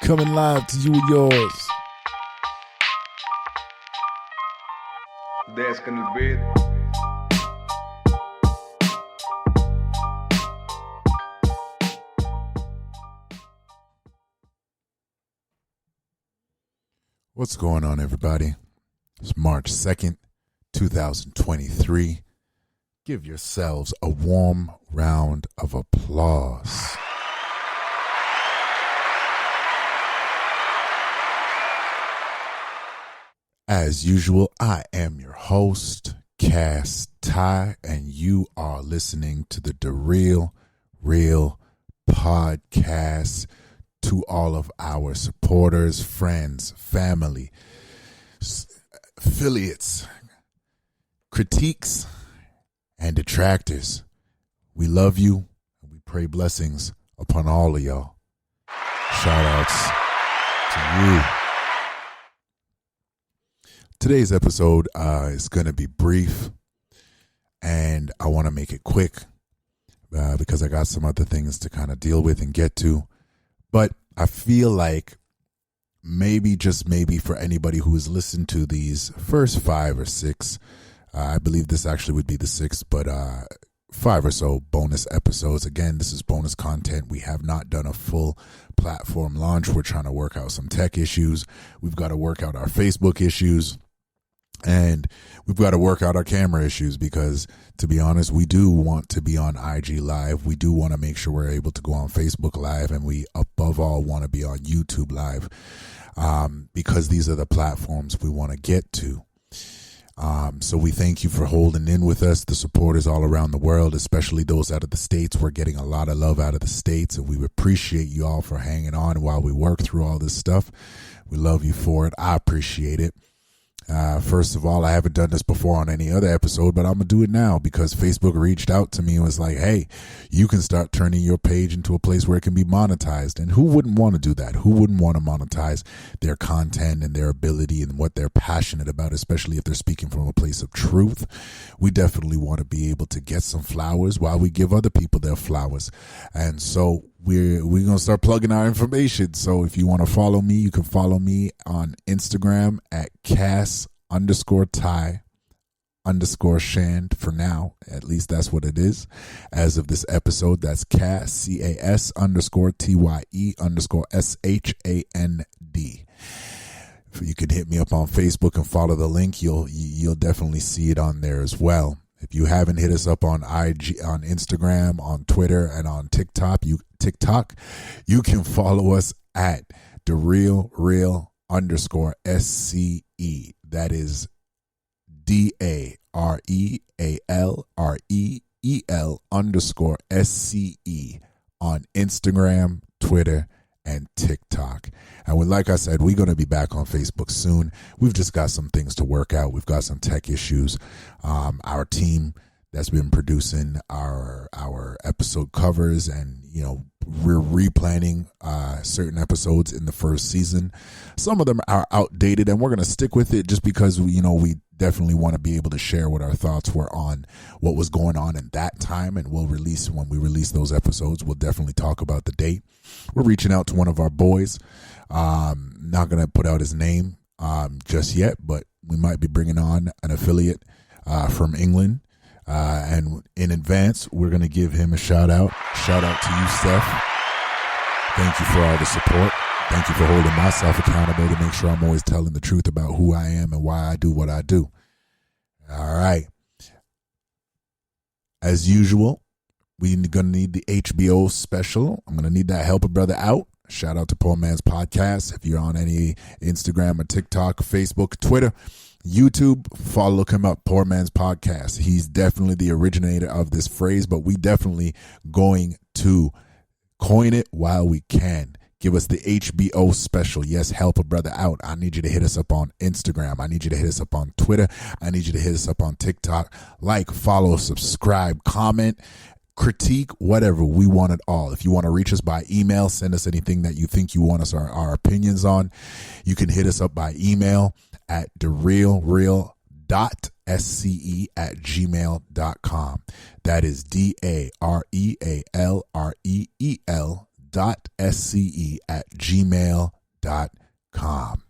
coming live to you and yours. Desk in the bed. What's going on, everybody? It's March 2nd, 2023. Give yourselves a warm round of applause. As usual, I am your host, Cass Ty, and you are listening to the DaRealReel PodCast. To all of our supporters, friends, family, affiliates, critiques, and detractors, we love you and we pray blessings upon all of y'all. Shout outs to you. Today's episode is going to be brief, and I want to make it quick because I got some other things to kind of deal with and get to. But I feel like maybe, just maybe, for anybody who has listened to these first 5 or 6, I believe this actually would be the 6th, but 5 or so bonus episodes. Again, this is bonus content. We have not done a full platform launch. We're trying to work out some tech issues. We've got to work out our Facebook issues. And we've got to work out our camera issues because, to be honest, we do want to be on IG Live. We do want to make sure we're able to go on Facebook Live, and we, above all, want to be on YouTube Live because these are the platforms we want to get to. So we thank you for holding in with us, the supporters all around the world, especially those out of the States. We're getting a lot of love out of the States, and we appreciate you all for hanging on while we work through all this stuff. We love you for it. I appreciate it. First of all, I haven't done this before on any other episode, but I'm going to do it now because Facebook reached out to me and was like, hey, you can start turning your page into a place where it can be monetized. And who wouldn't want to do that? Who wouldn't want to monetize their content and their ability and what they're passionate about, especially if they're speaking from a place of truth? We definitely want to be able to get some flowers while we give other people their flowers. And so we're going to start plugging our information. So if you want to follow me, you can follow me on Instagram at Cass_Ty_Shand for now. At least that's what it is. As of this episode, that's Cass, CAS_TYE_SHAND. You can hit me up on Facebook and follow the link. You'll definitely see it on there as well. If you haven't hit us up on IG, on Instagram, on Twitter, and on TikTok, you can follow us at DaRealReel_SCE. That is DaRealReel_SCE on Instagram, Twitter, and TikTok. And like I said, we're going to be back on Facebook soon. We've just got some things to work out. We've got some tech issues. Our team that's been producing our episode covers, and we're replanning certain episodes in the first season. Some of them are outdated, and we're going to stick with it just because we definitely want to be able to share what our thoughts were on what was going on in that time. And when we release those episodes, we'll definitely talk about the date. We're reaching out to one of our boys. Not going to put out his name just yet, but we might be bringing on an affiliate from England. And in advance, we're going to give him a shout out. Shout out to you, Steph. Thank you for all the support. Thank you for holding myself accountable to make sure I'm always telling the truth about who I am and why I do what I do. All right. As usual, we're going to need the HBO special. I'm going to need that Help a Brother Out. Shout out to Poor Man's Podcast. If you're on any Instagram or TikTok, Facebook, Twitter, YouTube, look him up, Poor Man's Podcast. He's definitely the originator of this phrase, but we definitely going to coin it while we can. Give us the HBO special. Yes, help a brother out. I need you to hit us up on Instagram. I need you to hit us up on Twitter. I need you to hit us up on TikTok. Like, follow, subscribe, comment, critique, whatever. We want it all. If you want to reach us by email, send us anything that you think you want us our opinions on. You can hit us up by email at DaRealReel.sce@gmail.com. That is DaRealReel.sce@gmail.com. DaRealReelPodCast.com.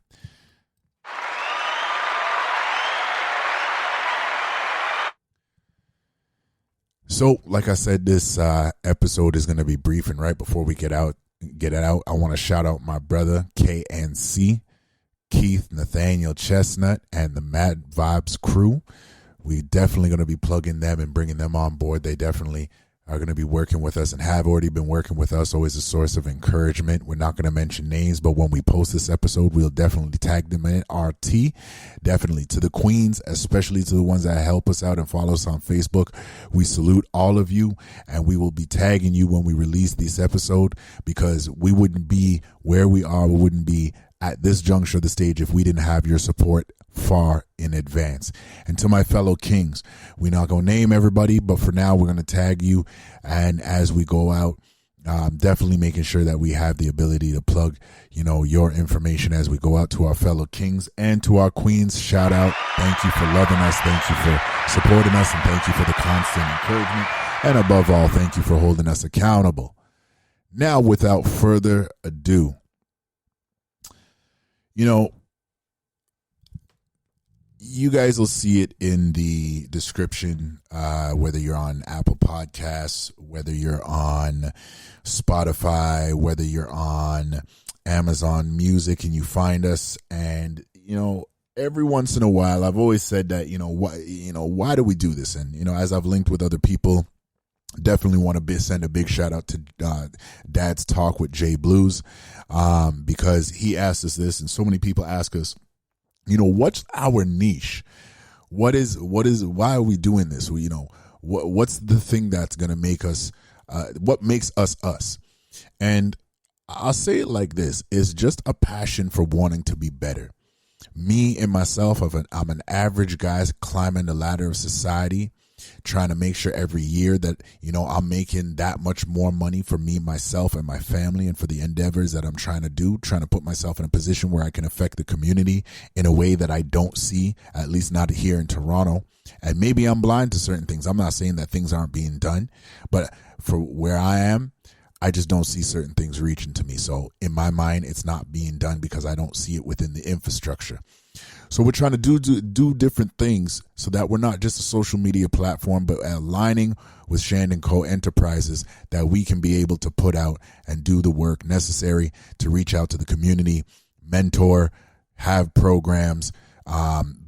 So, like I said, this episode is going to be brief, and right before we get it out, I want to shout out my brother KNC, Keith Nathaniel Chestnut, and the Mad Vibes crew. We definitely going to be plugging them and bringing them on board. They definitely are going to be working with us and have already been working with us, always a source of encouragement. We're not going to mention names, but when we post this episode, we'll definitely tag them in RT. Definitely to the queens, especially to the ones that help us out and follow us on Facebook. We salute all of you, and we will be tagging you when we release this episode, because we wouldn't be where we are. We wouldn't be at this juncture of the stage if we didn't have your support far in advance. And to my fellow kings, we're not going to name everybody, but for now, we're going to tag you. And as we go out, definitely making sure that we have the ability to plug, your information as we go out to our fellow kings and to our queens. Shout out. Thank you for loving us. Thank you for supporting us. And thank you for the constant encouragement. And above all, thank you for holding us accountable. Now, without further ado, you guys will see it in the description, whether you're on Apple Podcasts, whether you're on Spotify, whether you're on Amazon Music, and you find us. And, every once in a while, I've always said that, why do we do this? And, as I've linked with other people, definitely want to send a big shout out to Dad's Talk with Jay Blues, because he asked us this, and so many people ask us, what's our niche? Why are we doing this? What's the thing that's going to make us, what makes us us? And I'll say it like this: it's just a passion for wanting to be better. Me and myself, I'm an average guy climbing the ladder of society, trying to make sure every year that, I'm making that much more money for me, myself, and my family, and for the endeavors that I'm trying to do, trying to put myself in a position where I can affect the community in a way that I don't see, at least not here in Toronto. And maybe I'm blind to certain things. I'm not saying that things aren't being done, but for where I am, I just don't see certain things reaching to me. So in my mind, it's not being done because I don't see it within the infrastructure. So we're trying to do different things so that we're not just a social media platform, but aligning with Shandon Co. Enterprises, that we can be able to put out and do the work necessary to reach out to the community, mentor, have programs,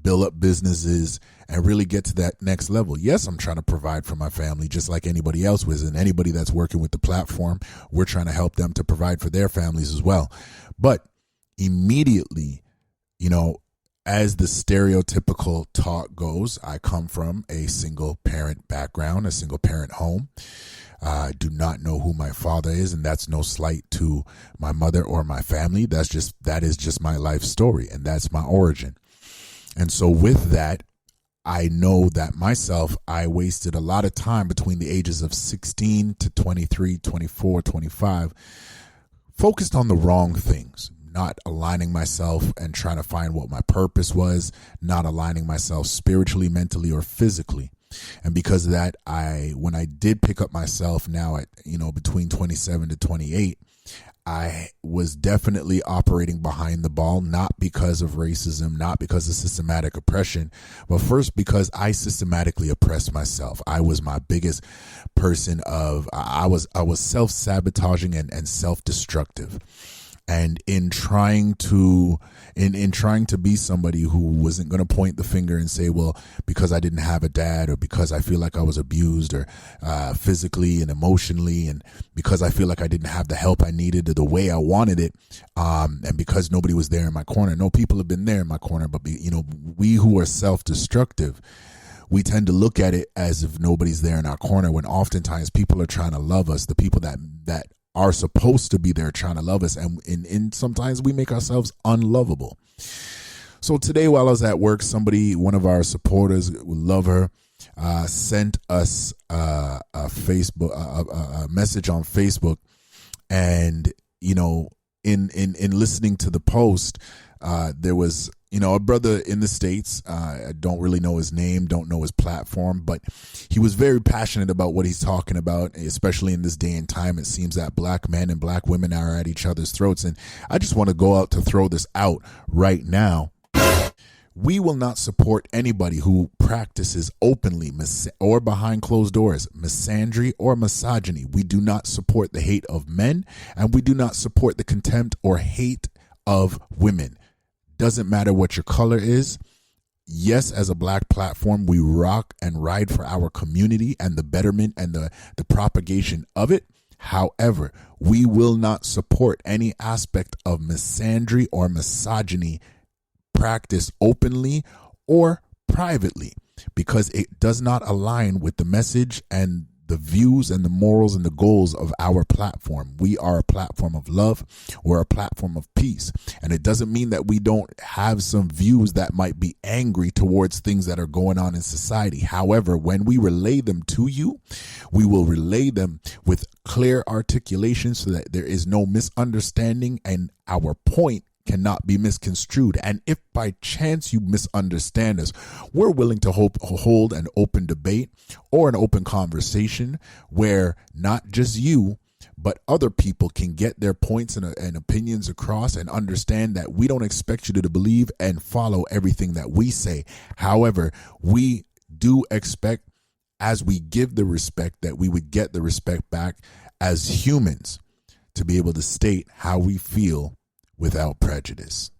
build up businesses, and really get to that next level. Yes, I'm trying to provide for my family just like anybody else was, and anybody that's working with the platform, we're trying to help them to provide for their families as well. But immediately, as the stereotypical talk goes, I come from a single parent background, a single parent home. I do not know who my father is, and that's no slight to my mother or my family. That is just my life story, and that's my origin. And so with that, I know that myself, I wasted a lot of time between the ages of 16 to 23, 24, 25, focused on the wrong things. Not aligning myself and trying to find what my purpose was, not aligning myself spiritually, mentally, or physically. And because of that, when I did pick up myself now at, between 27 to 28, I was definitely operating behind the ball, not because of racism, not because of systematic oppression, but first because I systematically oppressed myself. I was my biggest person I was self-sabotaging and self-destructive. And in trying to be somebody who wasn't going to point the finger and say, well, because I didn't have a dad, or because I feel like I was abused, or physically and emotionally, and because I feel like I didn't have the help I needed or the way I wanted it, and because nobody was there in my corner. No, people have been there in my corner, but we who are self-destructive, we tend to look at it as if nobody's there in our corner, when oftentimes people are trying to love us. The people that are supposed to be there trying to love us, and sometimes we make ourselves unlovable. So today, while I was at work, one of our supporters, we love her, sent us a message on Facebook, and in listening to the post, there was a brother in the States. I don't really know his name, don't know his platform, but he was very passionate about what he's talking about, especially in this day and time. It seems that black men and black women are at each other's throats. And I just want to go out to throw this out right now. We will not support anybody who practices openly or behind closed doors misandry or misogyny. We do not support the hate of men, and we do not support the contempt or hate of women. Doesn't matter what your color is. Yes, as a black platform, we rock and ride for our community and the betterment and the propagation of it. However, we will not support any aspect of misandry or misogyny practiced openly or privately, because it does not align with the message and the views and the morals and the goals of our platform. We are a platform of love. We're a platform of peace. And it doesn't mean that we don't have some views that might be angry towards things that are going on in society. However, when we relay them to you, we will relay them with clear articulation so that there is no misunderstanding and our point cannot be misconstrued. And if by chance you misunderstand us, we're willing to hold an open debate or an open conversation where not just you, but other people can get their points and opinions across and understand that we don't expect you to believe and follow everything that we say. However, we do expect, as we give the respect, that we would get the respect back as humans to be able to state how we feel without prejudice.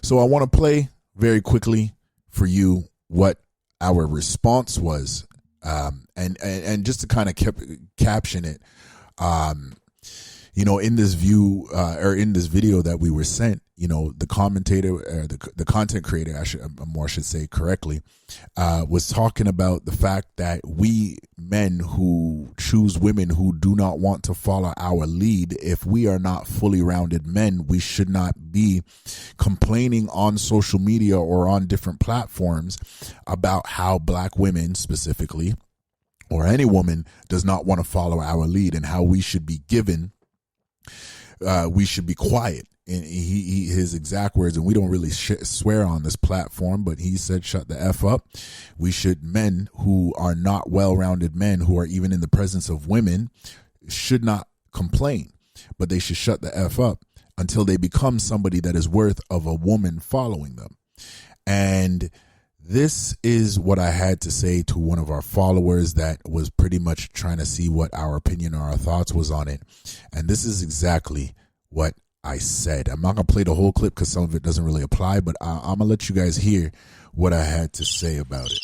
So I want to play very quickly for you what our response was, and just to kind of caption it, in this in this video that we were sent, the commentator, the content creator, I should say correctly, was talking about the fact that we men who choose women who do not want to follow our lead, if we are not fully rounded men, we should not be complaining on social media or on different platforms about how black women specifically, or any woman, does not want to follow our lead, and how we should be we should be quiet. And his exact words, and we don't really swear on this platform, but he said, shut the F up. Men who are not well-rounded men, who are even in the presence of women, should not complain, but they should shut the F up until they become somebody that is worth of a woman following them. And this is what I had to say to one of our followers that was pretty much trying to see what our opinion or our thoughts was on it. And this is exactly what I said. I'm not going to play the whole clip because some of it doesn't really apply, but I'm going to let you guys hear what I had to say about it.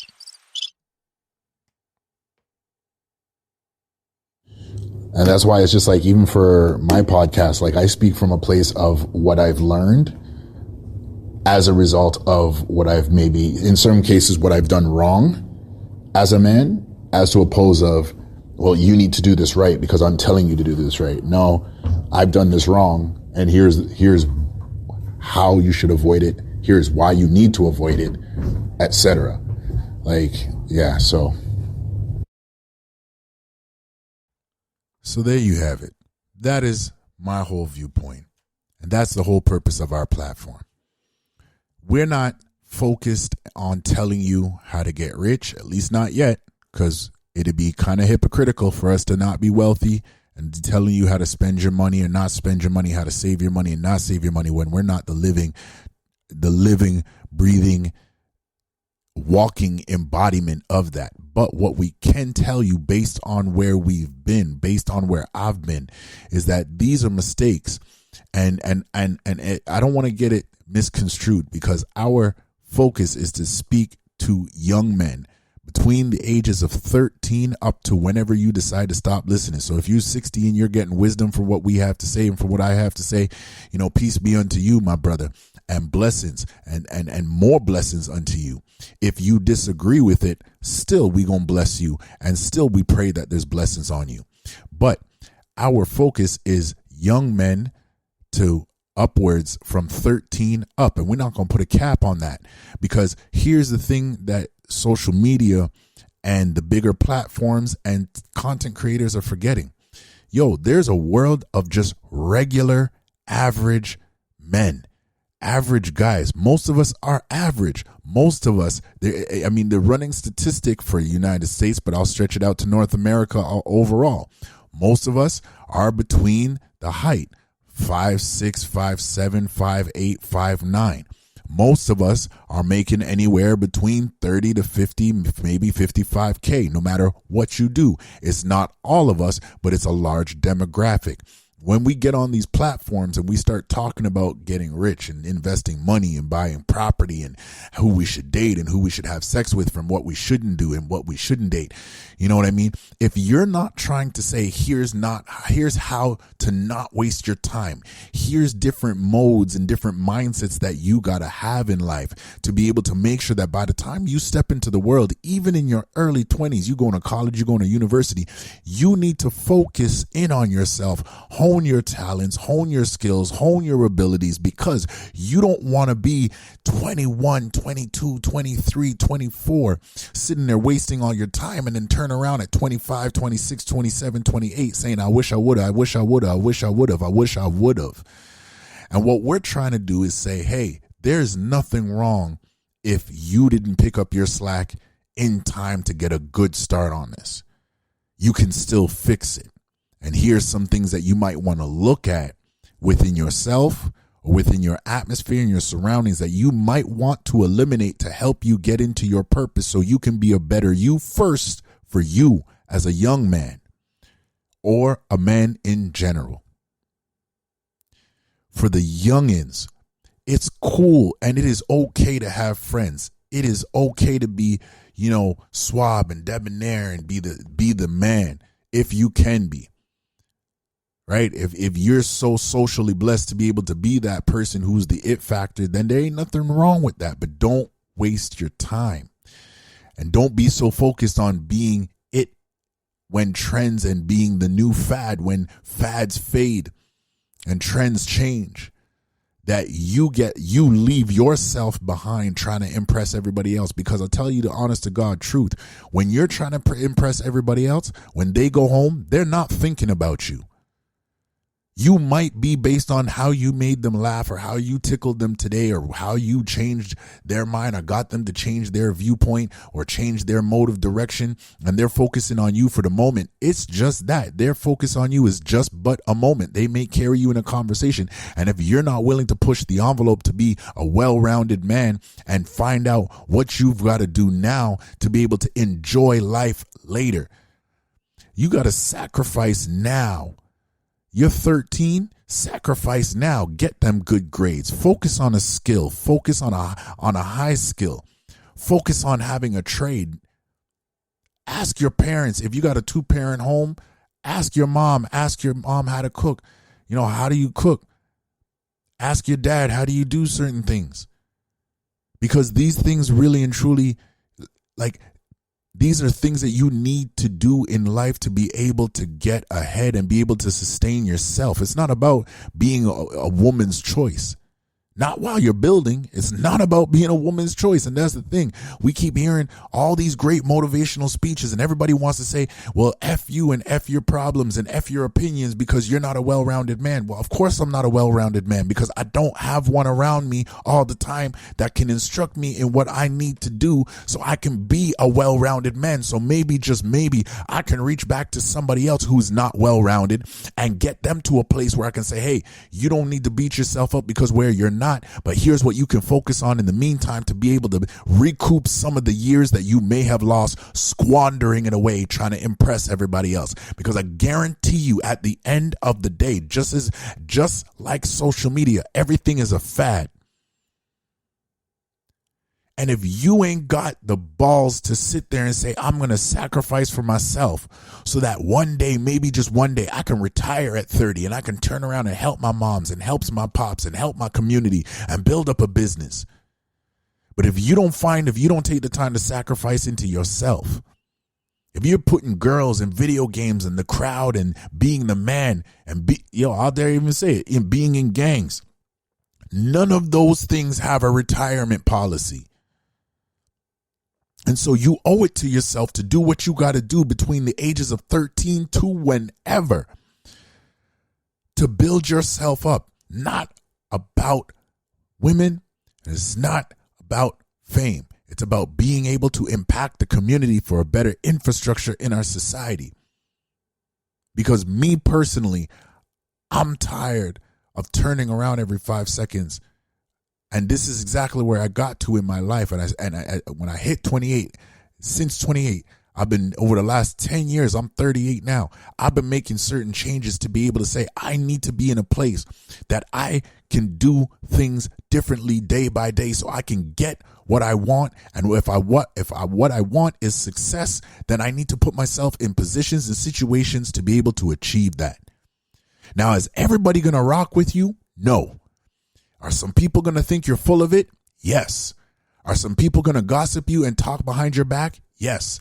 And that's why it's just like, even for my podcast, like I speak from a place of what I've learned as a result of what I've maybe, in certain cases, what I've done wrong as a man, as to oppose of, well, you need to do this right because I'm telling you to do this right. No, I've done this wrong, and here's how you should avoid it. Here's why you need to avoid it, etc. Like, yeah, so there you have it. That is my whole viewpoint, and that's the whole purpose of our platform. We're not focused on telling you how to get rich, at least not yet, because it'd be kind of hypocritical for us to not be wealthy and telling you how to spend your money and not spend your money, how to save your money and not save your money, when we're not the living, breathing, walking embodiment of that. But what we can tell you, based on where we've been, based on where I've been, is that these are mistakes. And I don't want to get it misconstrued, because our focus is to speak to young men between the ages of 13 up to whenever you decide to stop listening. So if you're 60 and you're getting wisdom for what we have to say and for what I have to say, peace be unto you, my brother, and blessings and more blessings unto you. If you disagree with it, still we gonna bless you, and still we pray that there's blessings on you. But our focus is young men to upwards from 13 up, and we're not going to put a cap on that, because here's the thing that social media and the bigger platforms and content creators are forgetting. There's a world of just regular average men, average guys. Most of us are average. Most of us, the running statistic for the United States, but I'll stretch it out to North America overall. Most of us are between the height 5'6", 5'7", 5'8", 5'9". Most of us are making anywhere between 30 to 50, maybe 55K, no matter what you do. It's not all of us, but it's a large demographic. When we get on these platforms and we start talking about getting rich and investing money and buying property and who we should date and who we should have sex with from what we shouldn't do and what we shouldn't date, you know what I mean? If you're not trying to say, here's how to not waste your time. Here's different modes and different mindsets that you got to have in life to be able to make sure that by the time you step into the world, even in your early 20s, you going to college, you going to university, you need to focus in on yourself, hone your talents, hone your skills, hone your abilities, because you don't want to be 21, 22, 23, 24, sitting there wasting all your time and then turn around at 25, 26, 27, 28 saying, I wish I would have, I wish I would have, I wish I would have, I wish I would have. And what we're trying to do is say, hey, there's nothing wrong if you didn't pick up your slack in time to get a good start on this. You can still fix it. And here's some things that you might want to look at within yourself or within your atmosphere and your surroundings that you might want to eliminate to help you get into your purpose so you can be a better you first for you as a young man or a man in general. For the youngins, it's cool and it is okay to have friends. It is okay to be, suave and debonair and be the man if you can be. Right? If you're so socially blessed to be able to be that person who's the it factor, then there ain't nothing wrong with that. But don't waste your time. And don't be so focused on being it when trends and being the new fad, when fads fade and trends change, that you leave yourself behind trying to impress everybody else. Because I'll tell you the honest to God truth, when you're trying to impress everybody else, when they go home, they're not thinking about you. You might be based on how you made them laugh or how you tickled them today or how you changed their mind or got them to change their viewpoint or change their mode of direction, and they're focusing on you for the moment. It's just that. Their focus on you is just but a moment. They may carry you in a conversation, and if you're not willing to push the envelope to be a well-rounded man and find out what you've got to do now to be able to enjoy life later, you got to sacrifice now. You're 13, sacrifice now. Get them good grades. Focus on a skill. Focus on a high skill. Focus on having a trade. Ask your parents, if you got a 2-parent home, ask your mom how to cook. How do you cook? Ask your dad, how do you do certain things? Because these things really and truly, these are things that you need to do in life to be able to get ahead and be able to sustain yourself. It's not about being a woman's choice. Not while you're building. It's not about being a woman's choice. And that's the thing. We keep hearing all these great motivational speeches and everybody wants to say, well, F you and F your problems and F your opinions because you're not a well-rounded man. Well, of course I'm not a well-rounded man because I don't have one around me all the time that can instruct me in what I need to do so I can be a well-rounded man. So maybe, just maybe, I can reach back to somebody else who's not well-rounded and get them to a place where I can say, hey, you don't need to beat yourself up because where you're not. But here's what you can focus on in the meantime to be able to recoup some of the years that you may have lost squandering it away trying to impress everybody else. Because I guarantee you at the end of the day, just like social media, everything is a fad. And if you ain't got the balls to sit there and say, I'm going to sacrifice for myself so that one day, maybe just one day, I can retire at 30 and I can turn around and help my moms and help my pops and help my community and build up a business. But if you don't take the time to sacrifice into yourself, if you're putting girls in video games and the crowd and being the man and I'll dare even say it, in being in gangs, none of those things have a retirement policy. And so you owe it to yourself to do what you got to do between the ages of 13 to whenever to build yourself up, not about Women, it's not about fame. It's about being able to impact the community for a better infrastructure in our society. Because me personally, I'm tired of turning around every 5 seconds. And this is exactly where I got to in my life. And I when I hit 28, since 28, I've been, over the last 10 years, I'm 38 now. I've been making certain changes to be able to say, I need to be in a place that I can do things differently day by day so I can get what I want. And if what I want is success, then I need to put myself in positions and situations to be able to achieve that. Now, is everybody going to rock with you? No. Are some people going to think you're full of it? Yes. Are some people going to gossip you and talk behind your back? Yes.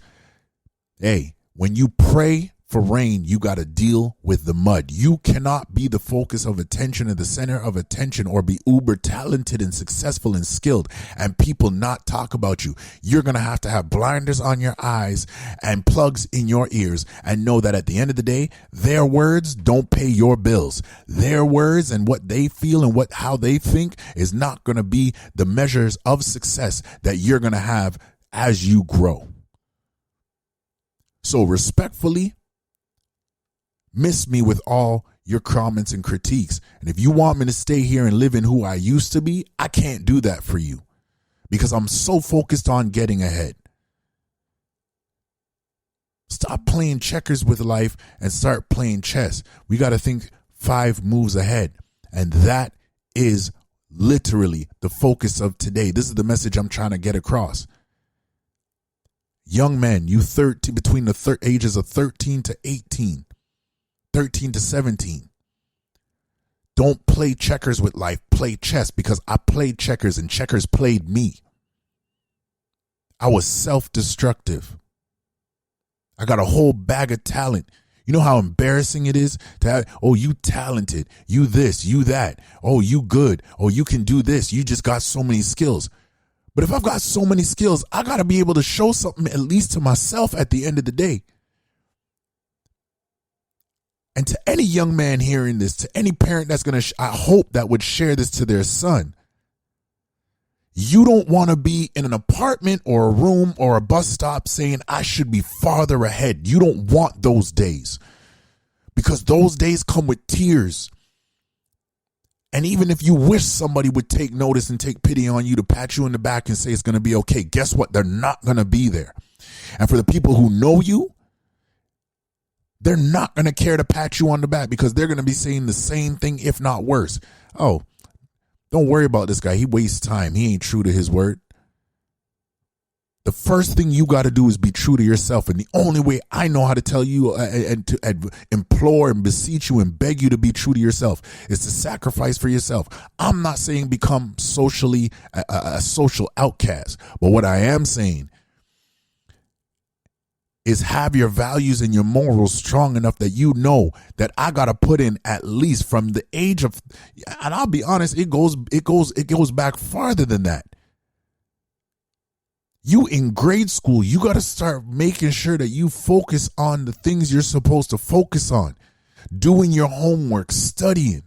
Hey, when you pray for rain, you got to deal with the mud. You cannot be the focus of attention and the center of attention, or be uber talented and successful and skilled and people not talk about you. You're going to have blinders on your eyes and plugs in your ears, and know that at the end of the day, their words don't pay your bills. Their words and what they feel and how they think is not going to be the measures of success that you're going to have as you grow. So respectfully, miss me with all your comments and critiques. And if you want me to stay here and live in who I used to be, I can't do that for you because I'm so focused on getting ahead. Stop playing checkers with life and start playing chess. We got to think 5 moves ahead. And that is literally the focus of today. This is the message I'm trying to get across. Young men, you 13, between the ages of 13 to 18, 13 to 17. Don't play checkers with life. Play chess, because I played checkers and checkers played me. I was self-destructive. I got a whole bag of talent. You know how embarrassing it is to have, oh, you talented, you this, you that, oh, you good, oh, you can do this, you just got so many skills. But if I've got so many skills, I got to be able to show something at least to myself at the end of the day. And to any young man hearing this, to any parent that's going to, I hope that would share this to their son. You don't want to be in an apartment or a room or a bus stop saying, I should be farther ahead. You don't want those days, because those days come with tears. And even if you wish somebody would take notice and take pity on you to pat you in the back and say it's going to be okay, guess what? They're not going to be there. And for the people who know you, they're not going to care to pat you on the back, because they're going to be saying the same thing, if not worse. Oh, don't worry about this guy. He wastes time. He ain't true to his word. The first thing you got to do is be true to yourself. And the only way I know how to tell you and to implore and beseech you and beg you to be true to yourself is to sacrifice for yourself. I'm not saying become socially a social outcast, but what I am saying is have your values and your morals strong enough that you know that I got to put in at least from the age of, and I'll be honest, it goes back farther than that. You in grade school, you got to start making sure that you focus on the things you're supposed to focus on. Doing your homework, studying.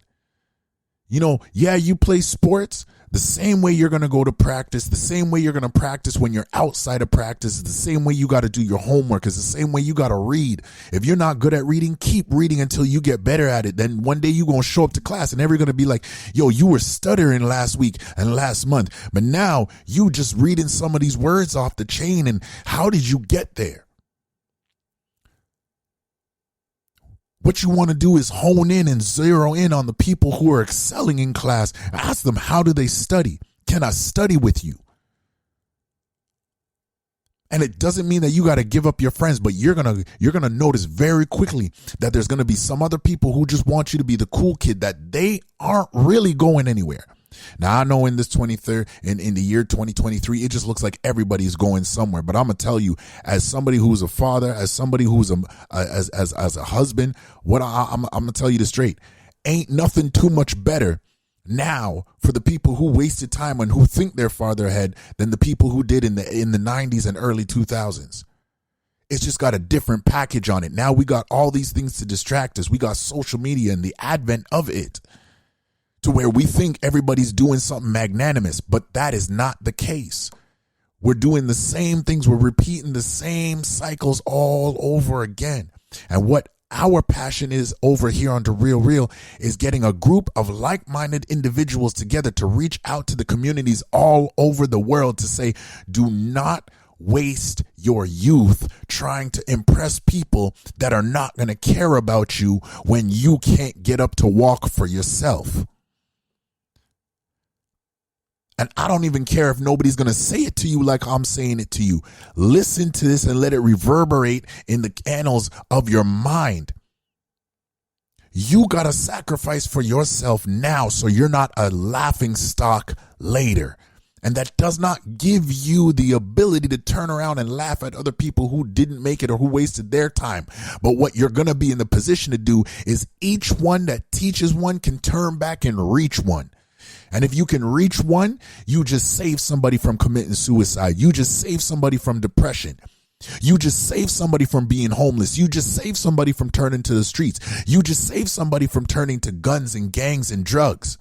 You know, yeah, you play sports. The same way you're going to go to practice, the same way you're going to practice when you're outside of practice, is the same way you got to do your homework, is the same way you got to read. If you're not good at reading, keep reading until you get better at it. Then one day you're going to show up to class and everyone's going to be like, yo, you were stuttering last week and last month, but now you just reading some of these words off the chain. And how did you get there? What you want to do is hone in and zero in on the people who are excelling in class. Ask them, how do they study? Can I study with you? And it doesn't mean that you got to give up your friends, but you're going to notice very quickly that there's going to be some other people who just want you to be the cool kid, that they aren't really going anywhere. Now, I know in this 23rd, in the year 2023, it just looks like everybody's going somewhere. But I'm going to tell you, as somebody who's a father, as somebody who's as a husband, what I'm going to tell you this straight. Ain't nothing too much better now for the people who wasted time and who think they're farther ahead than the people who did in the 90s and early 2000s. It's just got a different package on it. Now we got all these things to distract us. We got social media and the advent of it to where we think everybody's doing something magnanimous, but that is not the case. We're doing the same things. We're repeating the same cycles all over again. And what our passion is over here on DaRealReel is getting a group of like-minded individuals together to reach out to the communities all over the world to say, do not waste your youth trying to impress people that are not going to care about you when you can't get up to walk for yourself. And I don't even care if nobody's going to say it to you like I'm saying it to you. Listen to this and let it reverberate in the annals of your mind. You got to sacrifice for yourself now so you're not a laughing stock later. And that does not give you the ability to turn around and laugh at other people who didn't make it or who wasted their time. But what you're going to be in the position to do is each one that teaches one can turn back and reach one. And if you can reach one, you just save somebody from committing suicide. You just save somebody from depression. You just save somebody from being homeless. You just save somebody from turning to the streets. You just save somebody from turning to guns and gangs and drugs.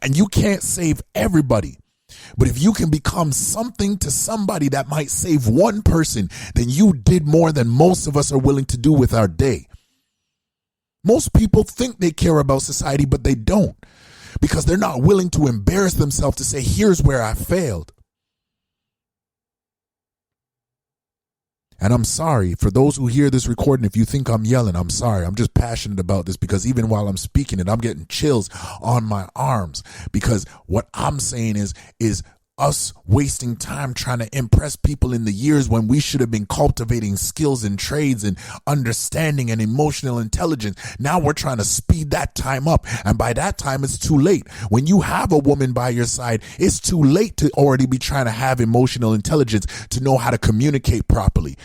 And you can't save everybody. But if you can become something to somebody that might save one person, then you did more than most of us are willing to do with our day. Most people think they care about society, but they don't. Because they're not willing to embarrass themselves to say, here's where I failed. And I'm sorry for those who hear this recording. If you think I'm yelling, I'm sorry. I'm just passionate about this because even while I'm speaking it, I'm getting chills on my arms because what I'm saying is us wasting time trying to impress people in the years when we should have been cultivating skills and trades and understanding and emotional intelligence. Now we're trying to speed that time up. And by that time, it's too late. When you have a woman by your side, it's too late to already be trying to have emotional intelligence to know how to communicate properly.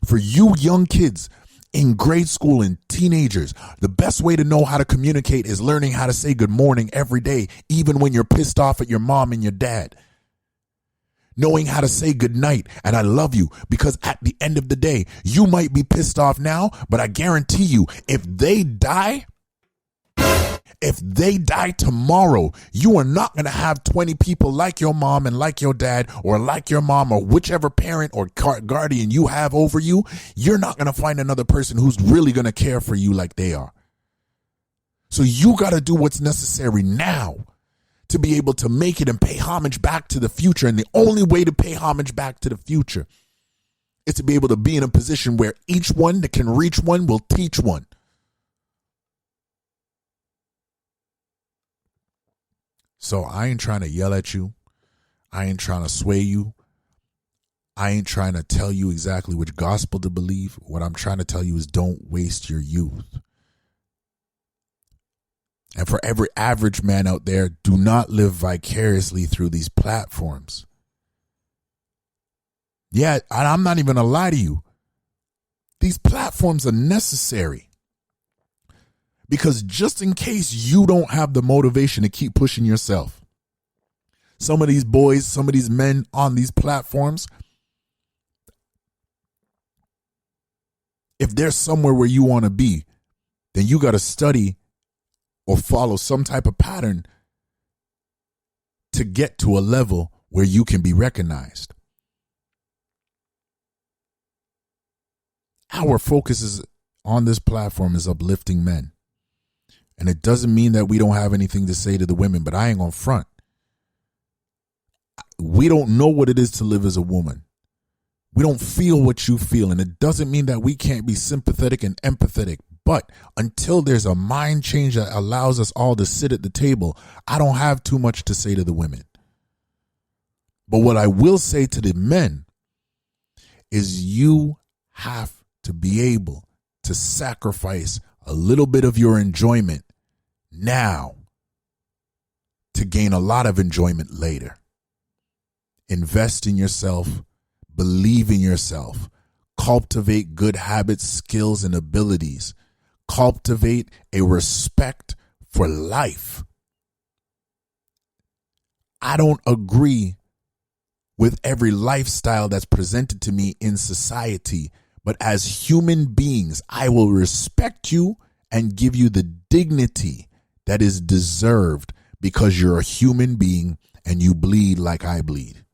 For you young kids in grade school and teenagers, the best way to know how to communicate is learning how to say good morning every day, even when you're pissed off at your mom and your dad. Knowing how to say good night and I love you, because at the end of the day, you might be pissed off now, but I guarantee you, if they die tomorrow, you are not going to have 20 people like your mom and like your dad or like your mom or whichever parent or guardian you have over you. You're not going to find another person who's really going to care for you like they are. So you got to do what's necessary now to be able to make it and pay homage back to the future. And the only way to pay homage back to the future is to be able to be in a position where each one that can reach one will teach one. So I ain't trying to yell at you. I ain't trying to sway you. I ain't trying to tell you exactly which gospel to believe. What I'm trying to tell you is don't waste your youth. And for every average man out there, do not live vicariously through these platforms. Yeah, and I'm not even going to lie to you. These platforms are necessary. Because just in case you don't have the motivation to keep pushing yourself, some of these boys, some of these men on these platforms, if there's somewhere where you want to be, then you got to study or follow some type of pattern to get to a level where you can be recognized. Our focus is on this platform is uplifting men. And it doesn't mean that we don't have anything to say to the women, but I ain't gonna front. We don't know what it is to live as a woman. We don't feel what you feel. And it doesn't mean that we can't be sympathetic and empathetic. But until there's a mind change that allows us all to sit at the table, I don't have too much to say to the women. But what I will say to the men is you have to be able to sacrifice a little bit of your enjoyment now to gain a lot of enjoyment later. Invest in yourself, believe in yourself, cultivate good habits, skills, and abilities. Cultivate a respect for life. I don't agree with every lifestyle that's presented to me in society, but as human beings, I will respect you and give you the dignity that is deserved because you're a human being and you bleed like I bleed.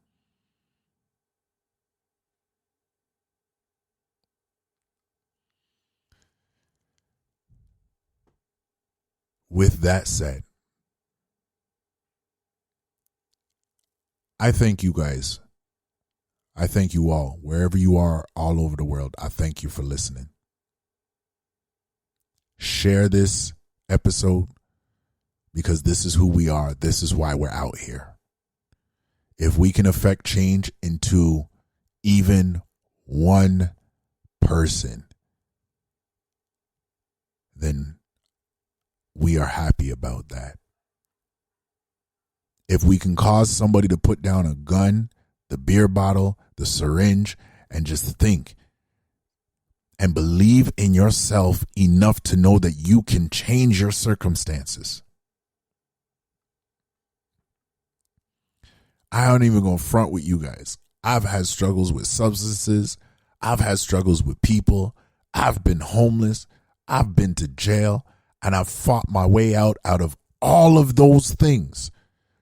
With that said, I thank you guys. I thank you all, wherever you are, all over the world. I thank you for listening. Share this episode because this is who we are. This is why we're out here. If we can affect change into even one person, then we are happy about that. If we can cause somebody to put down a gun, the beer bottle, the syringe, and just think and believe in yourself enough to know that you can change your circumstances. I aren't even going to front with you guys. I've had struggles with substances. I've had struggles with people. I've been homeless. I've been to jail. And I've fought my way out of all of those things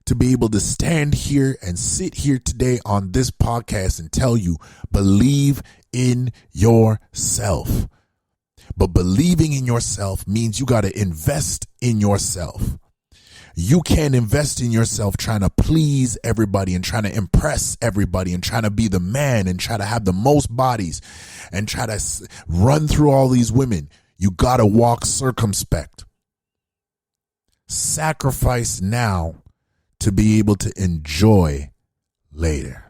to be able to stand here and sit here today on this podcast and tell you, believe in yourself. But believing in yourself means you got to invest in yourself. You can't invest in yourself trying to please everybody and trying to impress everybody and trying to be the man and try to have the most bodies and try to run through all these women. You got to walk circumspect. Sacrifice now to be able to enjoy later.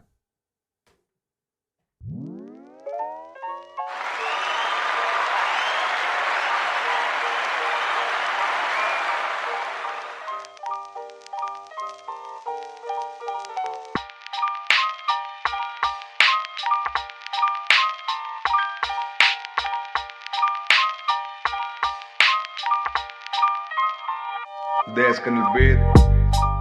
Desk in the bed.